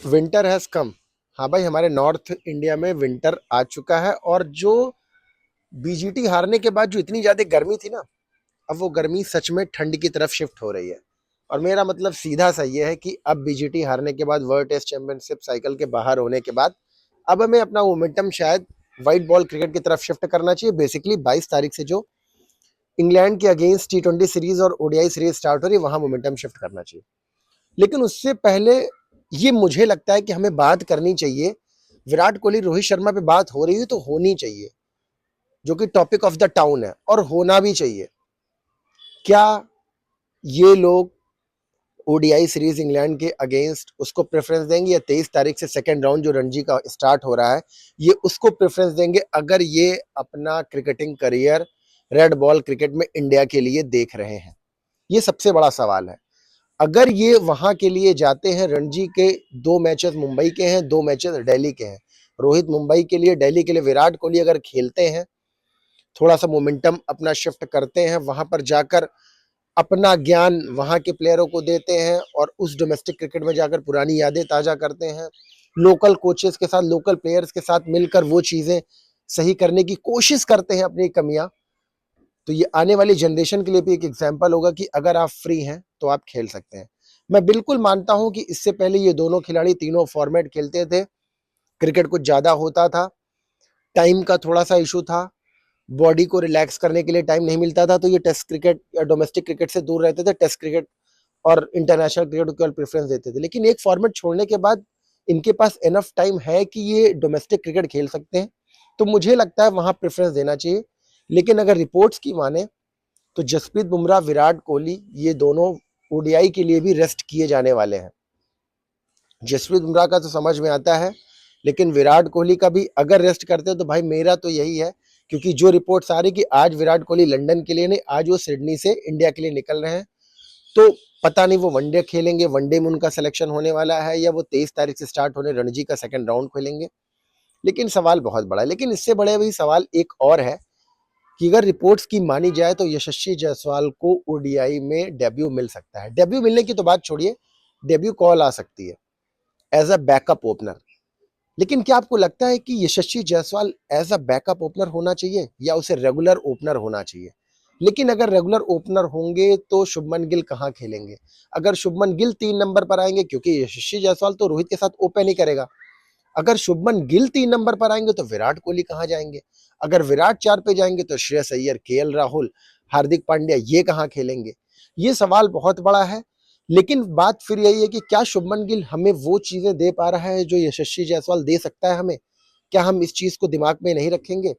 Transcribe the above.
Winter has come. हाँ भाई, हमारे नॉर्थ इंडिया में विंटर आ चुका है और जो बीजीटी हारने के बाद जो इतनी ज़्यादा गर्मी थी ना, अब वो गर्मी सच में ठंड की तरफ शिफ्ट हो रही है। और मेरा मतलब सीधा सा ये है कि अब बीजीटी हारने के बाद, वर्ल्ड टेस्ट चैंपियनशिप साइकिल के बाहर होने के बाद, अब हमें अपना मोमेंटम शायद व्हाइट बॉल क्रिकेट की तरफ शिफ्ट करना चाहिए। बेसिकली 22 तारीख से जो इंग्लैंड के अगेंस्ट टी20 सीरीज और ओडीआई सीरीज स्टार्ट हो रही है, वहां मोमेंटम शिफ्ट करना चाहिए। लेकिन उससे पहले ये मुझे लगता है कि हमें बात करनी चाहिए, विराट कोहली रोहित शर्मा पे बात हो रही है तो होनी चाहिए, जो कि टॉपिक ऑफ द टाउन है और होना भी चाहिए। क्या ये लोग ओडीआई सीरीज इंग्लैंड के अगेंस्ट उसको प्रेफरेंस देंगे, या 23 तारीख से सेकंड राउंड जो रणजी का स्टार्ट हो रहा है ये उसको प्रेफरेंस देंगे, अगर ये अपना cricketing career red ball cricket में इंडिया के लिए देख रहे हैं? ये सबसे बड़ा सवाल है। अगर ये वहां के लिए जाते हैं, रणजी के 2 मैचेस मुंबई के हैं, 2 मैचेस दिल्ली के हैं, रोहित मुंबई के लिए, दिल्ली के लिए, विराट कोहली अगर खेलते हैं, थोड़ा सा मोमेंटम अपना शिफ्ट करते हैं, वहां पर जाकर अपना ज्ञान वहां के प्लेयरों को देते हैं और उस डोमेस्टिक क्रिकेट में जाकर पुरानी यादें ताजा करते हैं, लोकल कोचेस के साथ, लोकल प्लेयर्स के साथ मिलकर वो चीजें सही करने की कोशिश करते हैं, अपनी कमियां, तो ये आने वाली जनरेशन के लिए भी एक एग्जाम्पल होगा कि अगर आप फ्री हैं तो आप खेल सकते हैं। मैं बिल्कुल मानता हूं कि इससे पहले ये दोनों खिलाड़ी तीनों फॉर्मेट खेलते थे, क्रिकेट कुछ ज्यादा होता था, टाइम का थोड़ा सा इशू था, बॉडी को रिलैक्स करने के लिए टाइम नहीं मिलता था, तो ये टेस्ट क्रिकेट या डोमेस्टिक क्रिकेट से दूर रहते थे, टेस्ट क्रिकेट और इंटरनेशनल क्रिकेट को प्रेफरेंस देते थे। लेकिन एक फॉर्मेट छोड़ने के बाद इनके पास इनफ टाइम है कि ये डोमेस्टिक क्रिकेट खेल सकते हैं, तो मुझे लगता है वहां प्रेफरेंस देना चाहिए। लेकिन अगर रिपोर्ट्स की माने तो जसप्रीत बुमराह, विराट कोहली, ये दोनों ओडीआई के लिए भी रेस्ट किए जाने वाले हैं। जसप्रीत बुमराह का तो समझ में आता है, लेकिन विराट कोहली का भी अगर रेस्ट करते हैं तो भाई मेरा तो यही है, क्योंकि जो रिपोर्ट्स आ रही कि आज विराट कोहली लंदन के लिए नहीं, आज वो सिडनी से इंडिया के लिए निकल रहे हैं, तो पता नहीं वो वनडे खेलेंगे, वनडे में उनका सिलेक्शन होने वाला है, या वो 23 तारीख से स्टार्ट होने रणजी का सेकंड राउंड खेलेंगे। लेकिन सवाल बहुत बड़ा है। लेकिन इससे बड़े भी सवाल एक और है कि अगर रिपोर्ट्स की मानी जाए तो यशस्वी जायसवाल को ओडीआई में डेब्यू मिल सकता है। डेब्यू मिलने की तो बात छोड़िए, डेब्यू कॉल आ सकती है एज अ बैकअप ओपनर। लेकिन क्या आपको लगता है कि Yashasvi Jaiswal as a backup opener होना चाहिए या उसे रेगुलर ओपनर होना चाहिए? लेकिन अगर रेगुलर ओपनर होंगे तो शुभमन गिल कहां खेलेंगे? अगर शुभमन गिल 3 नंबर पर आएंगे, क्योंकि यशस्वी जायसवाल तो रोहित के साथ ओपन ही करेगा, अगर शुभमन गिल 3 नंबर पर आएंगे तो विराट कोहली कहां जाएंगे? अगर विराट 4 पे जाएंगे तो श्रेयस अय्यर, केएल राहुल, हार्दिक पांड्या ये कहां खेलेंगे? ये सवाल बहुत बड़ा है। लेकिन बात फिर यही है कि क्या शुभमन गिल हमें वो चीजें दे पा रहा है जो यशस्वी जायसवाल दे सकता है हमें? क्या हम इस चीज को दिमाग में नहीं रखेंगे?